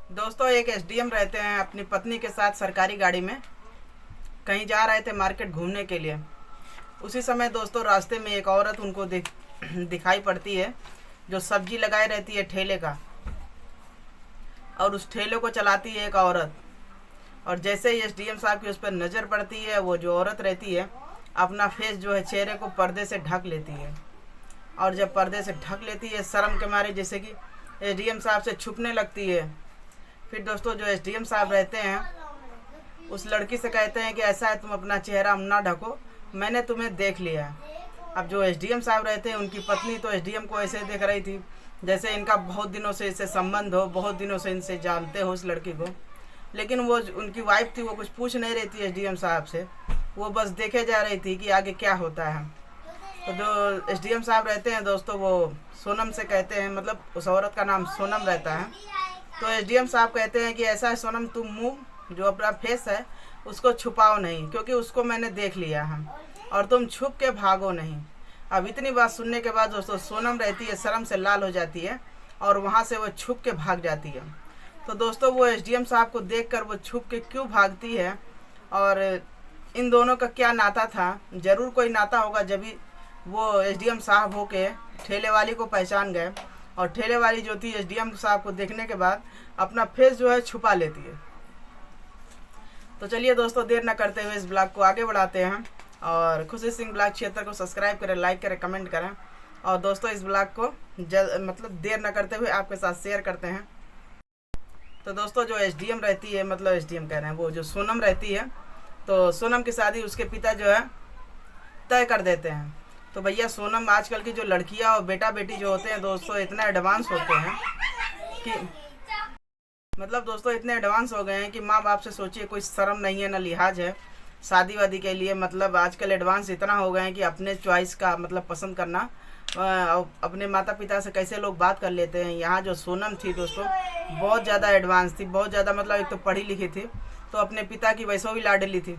दोस्तों एक एसडीएम रहते हैं, अपनी पत्नी के साथ सरकारी गाड़ी में कहीं जा रहे थे मार्केट घूमने के लिए। उसी समय दोस्तों रास्ते में एक औरत उनको दिखाई पड़ती है, जो सब्जी लगाए रहती है ठेले का, और उस ठेले को चलाती है एक औरत। और जैसे ही एसडीएम साहब की उस पर नज़र पड़ती है, वो जो औरत रहती है अपना फेस जो है चेहरे को पर्दे से ढक लेती है। और जब पर्दे से ढक लेती है शर्म के मारे, जैसे कि एसडीएम साहब से छुपने लगती है। फिर दोस्तों जो एसडीएम साहब रहते हैं उस लड़की से कहते हैं कि ऐसा है, तुम अपना चेहरा ना ढको, मैंने तुम्हें देख लिया है। अब जो एसडीएम साहब रहते हैं उनकी पत्नी तो एसडीएम को ऐसे देख रही थी जैसे इनका बहुत दिनों से इससे संबंध हो, बहुत दिनों से इनसे जानते हो उस लड़की को। लेकिन वो उनकी वाइफ थी, वो कुछ पूछ नहीं रही थी एसडीएम साहब से, वो बस देखे जा रही थी कि आगे क्या होता है। तो जो एसडीएम साहब रहते हैं दोस्तों, वो सोनम से कहते हैं, मतलब उस औरत का नाम सोनम रहता है। तो एसडीएम साहब कहते हैं कि ऐसा है सोनम, तुम मुंह जो अपना फेस है उसको छुपाओ नहीं, क्योंकि उसको मैंने देख लिया है, और तुम छुप के भागो नहीं। अब इतनी बात सुनने के बाद दोस्तों सोनम रहती है शर्म से लाल हो जाती है और वहाँ से वो छुप के भाग जाती है। तो दोस्तों वो एसडीएम साहब को देखकर वो छुप के क्यों भागती है और इन दोनों का क्या नाता था, ज़रूर कोई नाता होगा, जब भी वो एसडीएम साहब होके ठेले वाली को पहचान गए। और ठेले वाली जो थी एसडीएम साहब को देखने के बाद अपना फेस जो है छुपा लेती है। तो चलिए दोस्तों देर न करते हुए इस ब्लॉग को आगे बढ़ाते हैं, और खुशी सिंह ब्लॉग क्षेत्र को सब्सक्राइब करें, लाइक करें, कमेंट करें। और दोस्तों इस ब्लॉग को मतलब देर न करते हुए आपके साथ शेयर करते हैं। तो दोस्तों जो एसडीएम रहती है, मतलब एसडीएम कह रहे हैं, वो जो सोनम रहती है, तो सोनम की शादी उसके पिता जो है तय कर देते हैं। तो भैया सोनम, आजकल की जो लड़कियां और बेटा बेटी जो होते हैं दोस्तों इतना एडवांस होते हैं कि मतलब दोस्तों इतने एडवांस हो गए हैं कि माँ बाप से सोचिए कोई शर्म नहीं है, ना लिहाज है शादी वादी के लिए। मतलब आजकल एडवांस इतना हो गए हैं कि अपने चॉइस का मतलब पसंद करना, अपने माता पिता से कैसे लोग बात कर लेते हैं। यहाँ जो सोनम थी दोस्तों बहुत ज़्यादा एडवांस थी, बहुत ज़्यादा, मतलब एक तो पढ़ी लिखी थी, तो अपने पिता की वैसे भी लाडली थी।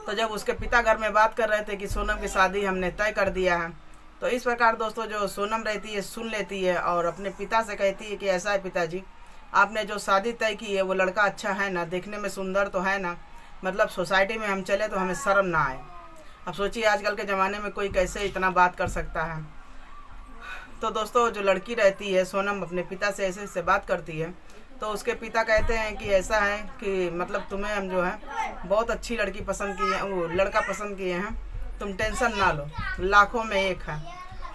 तो जब उसके पिता घर में बात कर रहे थे कि सोनम की शादी हमने तय कर दिया है, तो इस प्रकार दोस्तों जो सोनम रहती है सुन लेती है और अपने पिता से कहती है कि ऐसा है पिताजी, आपने जो शादी तय की है वो लड़का अच्छा है ना, देखने में सुंदर तो है ना, मतलब सोसाइटी में हम चले तो हमें शर्म ना आए। अब सोचिए आजकल के ज़माने में कोई कैसे इतना बात कर सकता है। तो दोस्तों जो लड़की रहती है सोनम अपने पिता से ऐसे ऐसे बात करती है, तो उसके पिता कहते हैं कि ऐसा है कि मतलब तुम्हें हम जो है बहुत अच्छी लड़की पसंद की है, वो लड़का पसंद किए हैं, तुम टेंशन ना लो, लाखों में एक है।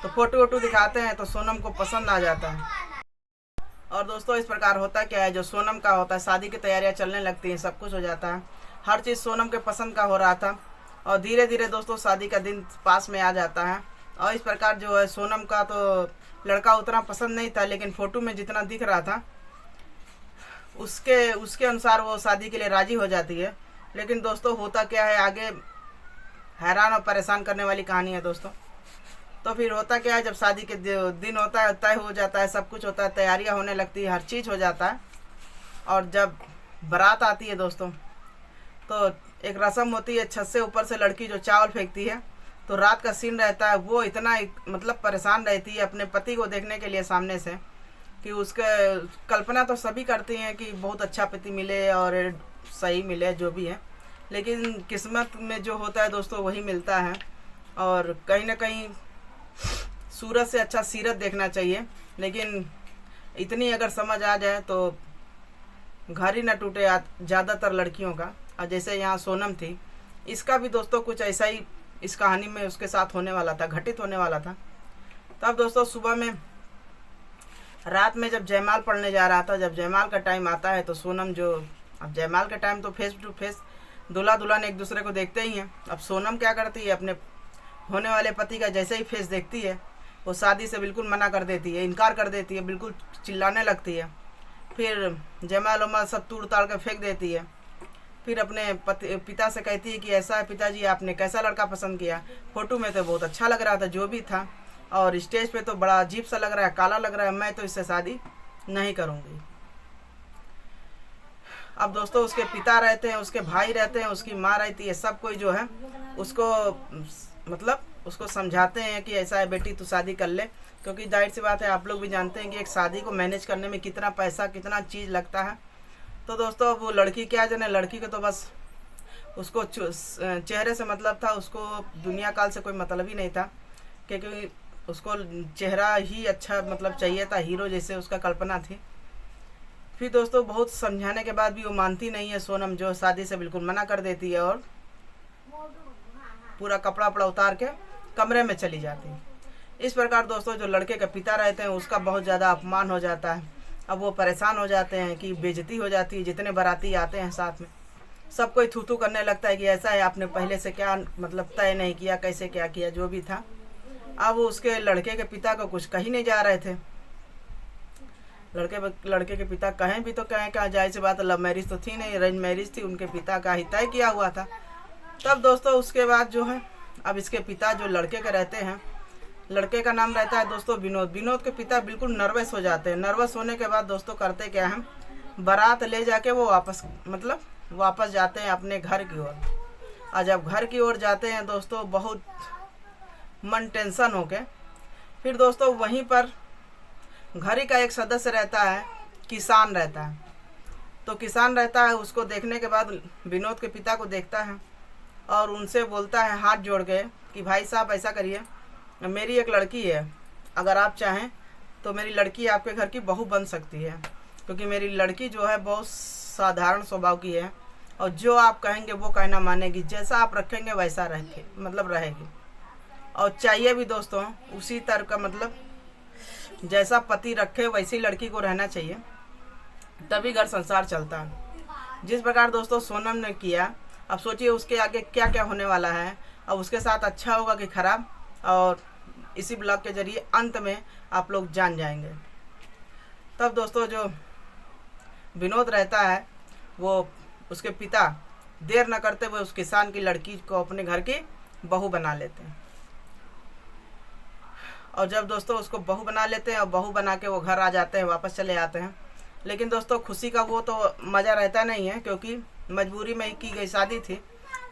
तो फोटो वोटो दिखाते हैं तो सोनम को पसंद आ जाता है। और दोस्तों इस प्रकार होता क्या है, जो सोनम का होता है शादी की तैयारियां चलने लगती हैं, सब कुछ हो जाता है, हर चीज़ सोनम के पसंद का हो रहा था। और धीरे धीरे दोस्तों शादी का दिन पास में आ जाता है। और इस प्रकार जो है सोनम का तो लड़का उतना पसंद नहीं था, लेकिन फ़ोटो में जितना दिख रहा था उसके उसके अनुसार वो शादी के लिए राज़ी हो जाती है। लेकिन दोस्तों होता क्या है, आगे हैरान और परेशान करने वाली कहानी है दोस्तों। तो फिर होता क्या है, जब शादी के दिन होता है, तय हो जाता है, सब कुछ होता है, तैयारियां होने लगती है, हर चीज़ हो जाता है। और जब बारात आती है दोस्तों, तो एक रस्म होती है, छत से ऊपर से लड़की जो चावल फेंकती है, तो रात का सीन रहता है। वो इतना मतलब परेशान रहती है अपने पति को देखने के लिए सामने से, कि उसके कल्पना तो सभी करती हैं कि बहुत अच्छा पति मिले और सही मिले जो भी है, लेकिन किस्मत में जो होता है दोस्तों वही मिलता है। और कहीं ना कहीं सूरत से अच्छा सीरत देखना चाहिए, लेकिन इतनी अगर समझ आ जाए तो घर ही ना टूटे ज़्यादातर लड़कियों का। और जैसे यहाँ सोनम थी, इसका भी दोस्तों कुछ ऐसा ही इस कहानी में उसके साथ होने वाला था, घटित होने वाला था। तब दोस्तों सुबह में रात में जब जयमाल पढ़ने जा रहा था, जब जयमाल का टाइम आता है तो सोनम जो, अब जयमाल का टाइम तो फेस टू फेस दूल्हा दुल्हन एक दूसरे को देखते ही हैं। अब सोनम क्या करती है, अपने होने वाले पति का जैसे ही फेस देखती है वो शादी से बिल्कुल मना कर देती है, इनकार कर देती है, बिल्कुल चिल्लाने लगती है। फिर जयमाल उमाल सब तोड़ ताड़ कर फेंक देती है। फिर अपने पिता से कहती है कि ऐसा है पिताजी, आपने कैसा लड़का पसंद किया, फ़ोटो में तो बहुत अच्छा लग रहा था जो भी था, और स्टेज पे तो बड़ा अजीब सा लग रहा है, काला लग रहा है, मैं तो इससे शादी नहीं करूँगी। अब दोस्तों उसके पिता रहते हैं, उसके भाई रहते हैं, उसकी माँ रहती है, सब कोई जो है उसको मतलब उसको समझाते हैं कि ऐसा है बेटी तू शादी कर ले, क्योंकि जाहिर सी बात है आप लोग भी जानते हैं कि एक शादी को मैनेज करने में कितना पैसा कितना चीज़ लगता है। तो दोस्तों वो लड़की क्या जाने, लड़की को तो बस उसको चेहरे से मतलब था, उसको दुनिया काल से कोई मतलब ही नहीं था, क्योंकि उसको चेहरा ही अच्छा मतलब चाहिए था, हीरो जैसे उसका कल्पना थी। फिर दोस्तों बहुत समझाने के बाद भी वो मानती नहीं है सोनम, जो शादी से बिल्कुल मना कर देती है और पूरा कपड़ा वपड़ा उतार के कमरे में चली जाती है। इस प्रकार दोस्तों जो लड़के के पिता रहते हैं उसका बहुत ज़्यादा अपमान हो जाता है। अब वो परेशान हो जाते हैं कि बेइज्जती हो जाती है, जितने बाराती आते हैं साथ में सब कोई थू थू करने लगता है कि ऐसा है आपने पहले से क्या मतलब तय नहीं किया, कैसे क्या किया, जो भी था। अब उसके लड़के के पिता को कुछ कही नहीं जा रहे थे। लड़के के पिता कहें भी तो कहें क्या, जाहिर सी बात लव मैरिज तो थी नहीं, अरेंज मैरिज थी, उनके पिता का ही तय किया हुआ था। तब दोस्तों उसके बाद जो है अब इसके पिता जो लड़के के रहते हैं, लड़के का नाम रहता है दोस्तों विनोद। विनोद के पिता बिल्कुल नर्वस हो जाते हैं। नर्वस होने के बाद दोस्तों करते क्या हैं, बारात ले जाके वो वापस जाते हैं अपने घर की ओर। और जब घर की ओर जाते हैं दोस्तों बहुत मन टेंशन होके, फिर दोस्तों वहीं पर घर ही का एक सदस्य रहता है, किसान रहता है। तो किसान रहता है, उसको देखने के बाद विनोद के पिता को देखता है और उनसे बोलता है हाथ जोड़ के कि भाई साहब ऐसा करिए, मेरी एक लड़की है, अगर आप चाहें तो मेरी लड़की आपके घर की बहू बन सकती है, क्योंकि मेरी लड़की जो है बहुत साधारण स्वभाव की है और जो आप कहेंगे वो कहना मानेगी, जैसा आप रखेंगे वैसा रहेगी। और चाहिए भी दोस्तों उसी तरह का मतलब जैसा पति रखे वैसी लड़की को रहना चाहिए, तभी घर संसार चलता है। जिस प्रकार दोस्तों सोनम ने किया, अब सोचिए उसके आगे क्या क्या होने वाला है। अब उसके साथ अच्छा होगा कि खराब, और इसी ब्लॉग के जरिए अंत में आप लोग जान जाएंगे। तब दोस्तों जो विनोद रहता है वो उसके पिता देर न करते हुए उस किसान की लड़की को अपने घर की बहू बना लेते हैं। और जब दोस्तों उसको बहू बना लेते हैं और बहू बना के वो घर आ जाते हैं, वापस चले आते हैं। लेकिन दोस्तों खुशी का वो तो मज़ा रहता नहीं है, क्योंकि मजबूरी में ही की गई शादी थी,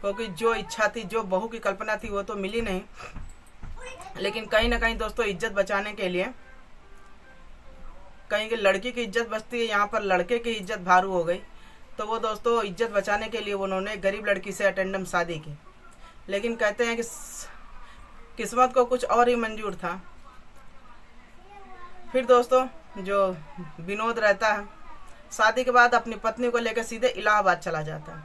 क्योंकि जो इच्छा थी, जो बहू की कल्पना थी वो तो मिली नहीं। लेकिन कहीं ना कहीं दोस्तों इज्जत बचाने के लिए, कहीं की लड़की की इज्जत बचती है, यहाँ पर लड़के की इज्जत भारू हो गई। तो वो दोस्तों इज्जत बचाने के लिए उन्होंने गरीब लड़की से अटेंडम शादी की। लेकिन कहते हैं कि किस्मत को कुछ और ही मंजूर था। फिर दोस्तों जो विनोद रहता है शादी के बाद अपनी पत्नी को लेकर सीधे इलाहाबाद चला जाता है।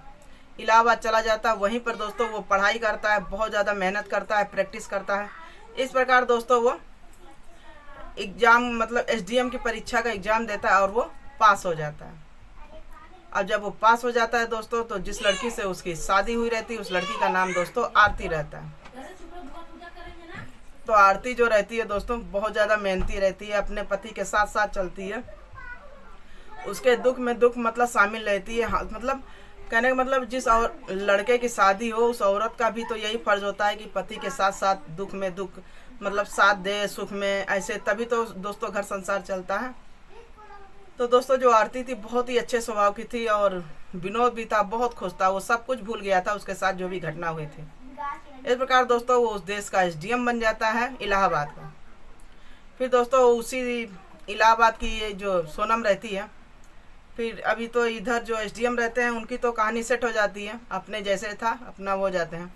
इलाहाबाद चला जाता है, वहीं पर दोस्तों वो पढ़ाई करता है, बहुत ज़्यादा मेहनत करता है, प्रैक्टिस करता है। इस प्रकार दोस्तों वो एग्ज़ाम मतलब एसडीएम की परीक्षा का एग्ज़ाम देता है और वो पास हो जाता है। अब जब वो पास हो जाता है दोस्तों, तो जिस लड़की से उसकी शादी हुई रहती है उस लड़की का नाम दोस्तों आरती रहता है। तो आरती जो रहती है दोस्तों बहुत ज़्यादा मेहनती रहती है, अपने पति के साथ साथ चलती है, उसके दुख में दुख मतलब शामिल रहती है। मतलब कहने का मतलब जिस और लड़के की शादी हो उस औरत का भी तो यही फर्ज होता है कि पति के साथ साथ दुख में दुख मतलब साथ दे, सुख में, ऐसे तभी तो दोस्तों घर संसार चलता है। तो दोस्तों जो आरती थी बहुत ही अच्छे स्वभाव की थी और विनोद भी था, बहुत खुश था, वो सब कुछ भूल गया था उसके साथ जो भी घटना हुई थी। इस प्रकार दोस्तों वो उस देश का एसडीएम बन जाता है इलाहाबाद का। फिर दोस्तों उसी इलाहाबाद की जो सोनम रहती है, फिर अभी तो इधर जो एसडीएम रहते हैं उनकी तो कहानी सेट हो जाती है, अपने जैसे था अपना वो जाते हैं।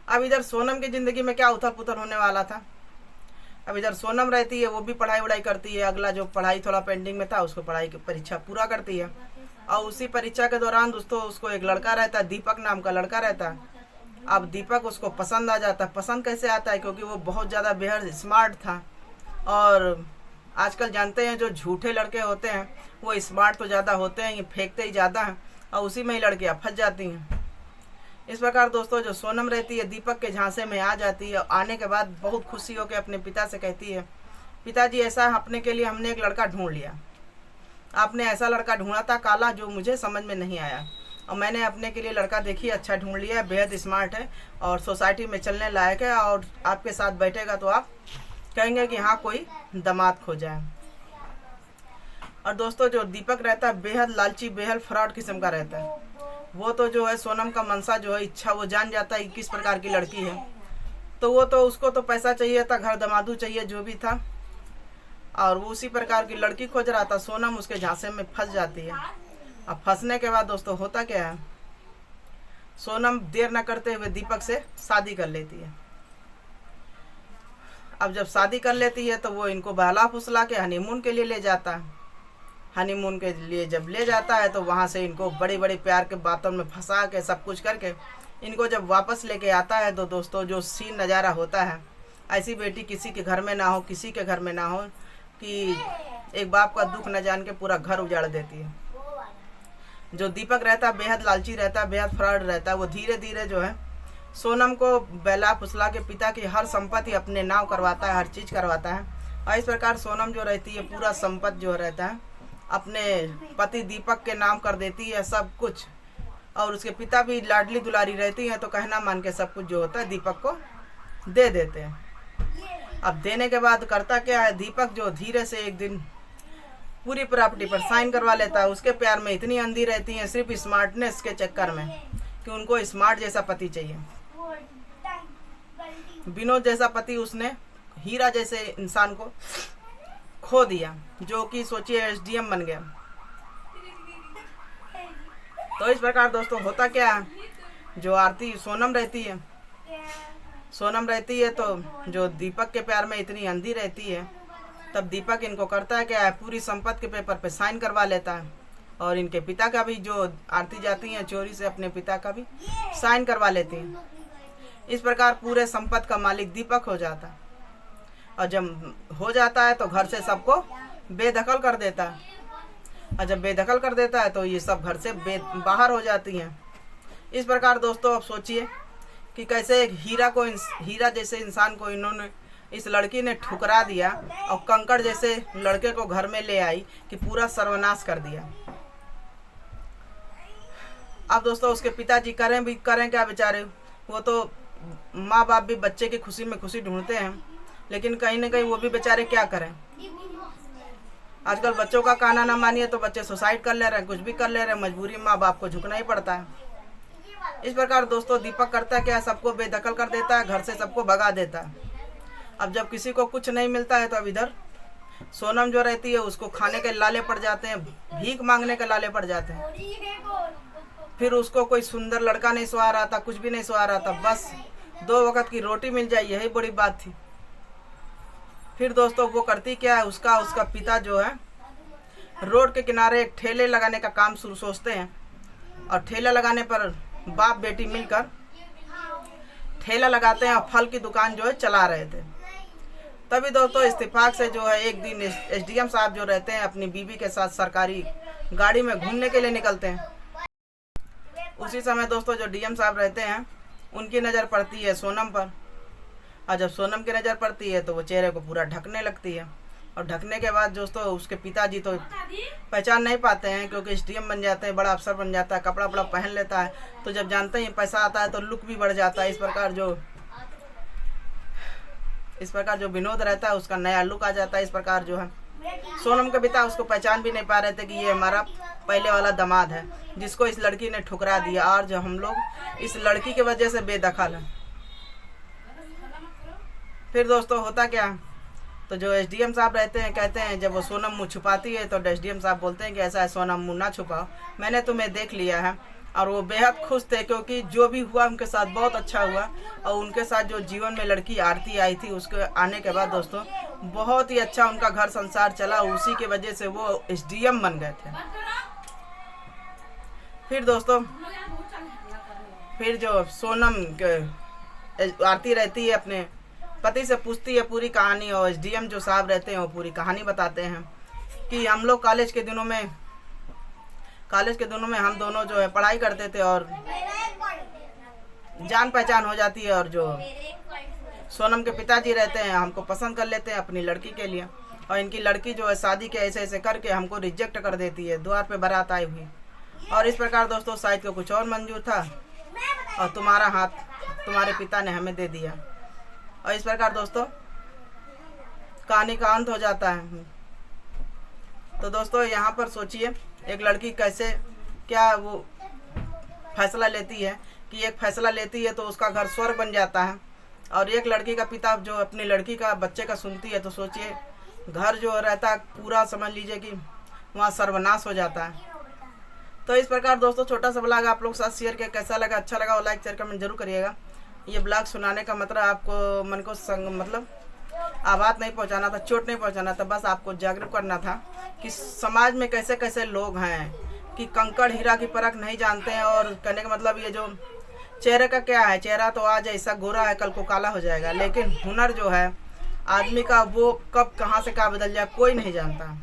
अब इधर सोनम की ज़िंदगी में क्या उथल पुथल होने वाला था। अब इधर सोनम रहती है, वो भी पढ़ाई वढ़ाई करती है, अगला जो पढ़ाई थोड़ा पेंडिंग में था उसको पढ़ाई की परीक्षा पूरा करती है। और उसी परीक्षा के दौरान दोस्तों उसको एक लड़का रहता है, दीपक नाम का लड़का रहता है। अब दीपक उसको पसंद आ जाता है। पसंद कैसे आता है, क्योंकि वो बहुत ज़्यादा बेहद स्मार्ट था। और आजकल जानते हैं जो झूठे लड़के होते हैं वो स्मार्ट तो ज़्यादा होते हैं, ये फेंकते ही ज़्यादा हैं और उसी में ही लड़कियाँ फंस जाती हैं। इस प्रकार दोस्तों जो सोनम रहती है दीपक के झांसे में आ जाती है। आने के बाद बहुत खुशी होकर अपने पिता से कहती है, पिताजी ऐसा अपने के लिए हमने एक लड़का ढूंढ लिया। आपने ऐसा लड़का ढूंढा था काला जो मुझे समझ में नहीं आया, और मैंने अपने के लिए लड़का देखिए अच्छा ढूंढ लिया है, बेहद स्मार्ट है और सोसाइटी में चलने लायक है, और आपके साथ बैठेगा तो आप कहेंगे कि हाँ कोई दामाद खोजा है। और दोस्तों जो दीपक रहता है बेहद लालची, बेहद फ्रॉड किस्म का रहता है। वो तो जो है सोनम का मनसा जो है इच्छा वो जान जाता है कि किस प्रकार की लड़की है। तो वो तो उसको तो पैसा चाहिए था, घर दमादू चाहिए, जो भी था, और वो उसी प्रकार की लड़की खोज रहा था। सोनम उसके झांसे में फंस जाती है। अब फंसने के बाद दोस्तों होता क्या है, सोनम देर न करते हुए दीपक से शादी कर लेती है। अब जब शादी कर लेती है तो वो इनको बहला फुसला के हनीमून के लिए ले जाता है। हनीमून के लिए जब ले जाता है तो वहाँ से इनको बड़े बड़े प्यार के बातों में फंसा के सब कुछ करके इनको जब वापस लेके आता है तो दोस्तों जो सीन नज़ारा होता है, ऐसी बेटी किसी के घर में ना हो, किसी के घर में ना हो, कि एक बाप का दुख न जान के पूरा घर उजाड़ देती है। जो दीपक रहता है बेहद लालची रहता है, बेहद फ्रॉड रहता है। वो धीरे धीरे जो है सोनम को बहला फुसला के पिता की हर संपत्ति अपने नाम करवाता है, हर चीज़ करवाता है। और इस प्रकार सोनम जो रहती है पूरा संपत्ति जो रहता है अपने पति दीपक के नाम कर देती है सब कुछ। और उसके पिता भी लाडली दुलारी रहती हैं तो कहना मान के सब कुछ जो होता है दीपक को दे देते हैं। अब देने के बाद करता क्या है, दीपक जो धीरे से एक दिन पूरी प्रॉपर्टी पर साइन करवा लेता है। उसके प्यार में इतनी अंधी रहती हैं सिर्फ स्मार्टनेस के चक्कर में कि उनको स्मार्ट जैसा पति चाहिए। विनोद जैसा पति उसने हीरा जैसे इंसान को खो दिया, जो कि सोचिए एसडीएम बन गया। तो इस प्रकार दोस्तों होता क्या है, जो आरती सोनम रहती है तो जो दीपक के प्यार में इतनी अंधी रहती है, तब दीपक इनको करता है क्या है, पूरी संपत्ति के पेपर पे साइन करवा लेता है। और इनके पिता का भी, जो आरती जाती हैं चोरी से अपने पिता का भी साइन करवा लेती हैं। इस प्रकार पूरे संपत्ति का मालिक दीपक हो जाता है। और जब हो जाता है तो घर से सबको बेदखल कर देता है। और जब बेदखल कर देता है तो ये सब घर से बाहर हो जाती हैं। इस प्रकार दोस्तों अब सोचिए कि कैसे एक हीरा जैसे इंसान को इन्होंने, इस लड़की ने ठुकरा दिया और कंकड़ जैसे लड़के को घर में ले आई कि पूरा सर्वनाश कर दिया। अब दोस्तों उसके पिताजी करें क्या बेचारे, वो तो माँ बाप भी बच्चे की खुशी में खुशी ढूंढते हैं, लेकिन कहीं ना कहीं वो भी बेचारे क्या करें। आजकल बच्चों का कहना ना मानिए तो बच्चे सुसाइड कर ले रहे हैं, कुछ भी कर ले रहे हैं, मजबूरी माँ बाप को झुकना ही पड़ता है। इस प्रकार दोस्तों दीपक करता क्या, सबको बेदखल कर देता है, घर से सबको भगा देता है। अब जब किसी को कुछ नहीं मिलता है तो अब इधर सोनम जो रहती है उसको खाने के लाले पड़ जाते हैं, भीख मांगने के लाले पड़ जाते हैं। फिर उसको कोई सुंदर लड़का नहीं सुहा रहा था, कुछ भी नहीं सुहा रहा था, बस 2 वक्त की रोटी मिल जाए यही बड़ी बात थी। फिर दोस्तों वो करती क्या है, उसका पिता जो है रोड के किनारे एक ठेले लगाने का काम सोचते हैं। और ठेला लगाने पर बाप बेटी मिलकर ठेला लगाते हैं और फल की दुकान जो है चला रहे थे। तभी दोस्तों इत्तेफाक से जो है एक दिन एसडीएम साहब जो रहते हैं अपनी बीवी के साथ सरकारी गाड़ी में घूमने के लिए निकलते हैं। उसी समय दोस्तों जो डीएम साहब रहते हैं उनकी नज़र पड़ती है सोनम पर। और जब सोनम की नज़र पड़ती है तो वो चेहरे को पूरा ढकने लगती है। और ढकने के बाद दोस्तों उसके पिताजी तो पहचान नहीं पाते हैं, क्योंकि एसडीएम बन जाते हैं, बड़ा अफसर बन जाता है, कपड़ा वपड़ा पहन लेता है, तो जब जानते हैं पैसा आता है तो लुक भी बढ़ जाता है। इस प्रकार जो विनोद रहता है उसका नया लुक आ जाता है। इस प्रकार जो है सोनम के पिता उसको पहचान भी नहीं पा रहे थे कि ये हमारा पहले वाला दामाद है जिसको इस लड़की ने ठुकरा दिया, और जो हम लोग इस लड़की की वजह से बेदखल हैं। फिर दोस्तों होता क्या, तो जो एसडीएम साहब रहते हैं कहते हैं, जब वो सोनम मुँह छुपाती है तो एसडीएम साहब बोलते हैं कि ऐसा है सोनम मुँह ना छुपाओ, मैंने तुम्हें देख लिया है। और वो बेहद खुश थे क्योंकि जो भी हुआ उनके साथ बहुत अच्छा हुआ। और उनके साथ जो जीवन में लड़की आरती आई थी उसके आने के बाद दोस्तों बहुत ही अच्छा उनका घर संसार चला, उसी के वजह से वो एसडीएम बन गए थे। फिर दोस्तों फिर जो सोनम आरती रहती है अपने पति से पूछती है पूरी कहानी, और एसडीएम जो साहब रहते हैं वो पूरी कहानी बताते हैं कि हम लोग कॉलेज के दिनों में हम दोनों जो है पढ़ाई करते थे और जान पहचान हो जाती है। और जो सोनम के पिताजी रहते हैं हमको पसंद कर लेते हैं अपनी लड़की के लिए, और इनकी लड़की जो है शादी के ऐसे करके हमको रिजेक्ट कर देती है, द्वार पे बारात आई हुई। और इस प्रकार दोस्तों शायद को कुछ और मंजूर था और तुम्हारा हाथ तुम्हारे पिता ने हमें दे दिया। और इस प्रकार दोस्तों कहानी का अंत हो जाता है। तो दोस्तों यहाँ पर सोचिए एक लड़की कैसे क्या वो फैसला लेती है कि एक फैसला लेती है तो उसका घर स्वर्ग बन जाता है, और एक लड़की का पिता जो अपनी लड़की का बच्चे का सुनती है तो सोचिए घर जो रहता है पूरा समझ लीजिए कि वहाँ सर्वनाश हो जाता है। तो इस प्रकार दोस्तों छोटा सा ब्लॉग आप लोग साथ शेयर किया, कैसा लगा, अच्छा लगा और लाइक शेयर कमेंट जरूर करिएगा। ये ब्लॉग सुनाने का मतलब आपको मन को मतलब आवाज़ नहीं पहुंचाना था, चोट नहीं पहुंचाना था, बस आपको जागरूक करना था कि समाज में कैसे कैसे लोग हैं कि कंकड़ हीरा की परख नहीं जानते हैं। और कहने का मतलब ये जो चेहरे का क्या है, चेहरा तो आज ऐसा गोरा है कल को काला हो जाएगा, लेकिन हुनर जो है आदमी का वो कब कहाँ से कहाँ बदल जाए कोई नहीं जानता।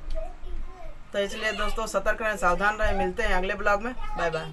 तो इसलिए दोस्तों सतर्क रहें, सावधान रहें। मिलते हैं अगले ब्लॉग में। Bye bye.